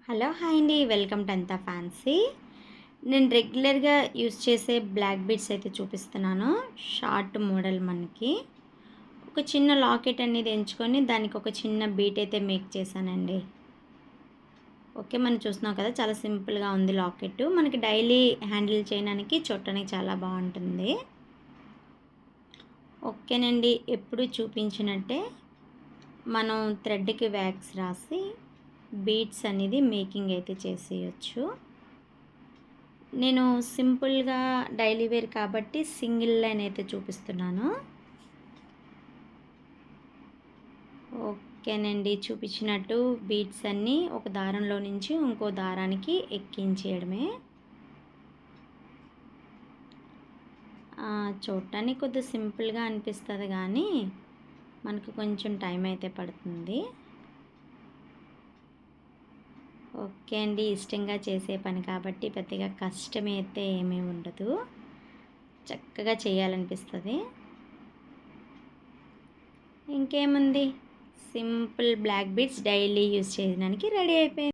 Hello hi అండి. Welcome to అంతా fancy. నేను రెగ్యులర్గా యూస్ చేసే బ్లాక్ బీడ్స్ అయితే చూపిస్తున్నాను. షార్ట్ మోడల్ మనకి ఒక చిన్న లాకెట్ అనేది ఎంచుకొని దానికి ఒక చిన్న బీట్ అయితే మేక్ చేశానండి. ఓకే, మనం చూస్తున్నాం కదా, చాలా సింపుల్గా ఉంది లాకెట్. మనకి డైలీ హ్యాండిల్ చేయడానికి చుట్టడానికి చాలా బాగుంటుంది. ఓకేనండి, ఎప్పుడు చూపించినట్టే మనం థ్రెడ్కి వ్యాక్స్ రాసి బీడ్స్ అనేది మేకింగ్ అయితే చేసేయచ్చు. నేను సింపుల్గా డైలీ వేర్ కాబట్టి సింగిల్ లైన్ అయితే చూపిస్తున్నాను. ఓకేనండి, చూపించినట్టు బీడ్స్ అన్నీ ఒక దారంలో నుంచి ఇంకో దారానికి ఎక్కించేయడమే. చూడటానికి కొద్దిగా సింపుల్గా అనిపిస్తుంది కానీ మనకు కొంచెం టైం అయితే పడుతుంది. ఓకే అండి, ఇష్టంగా చేసే పని కాబట్టి పెద్దగా కష్టమైతే ఏమీ ఉండదు, చక్కగా చేయాలనిపిస్తుంది. ఇంకేముంది, simple black beads daily use చేయడానికి రెడీ అయిపోయింది.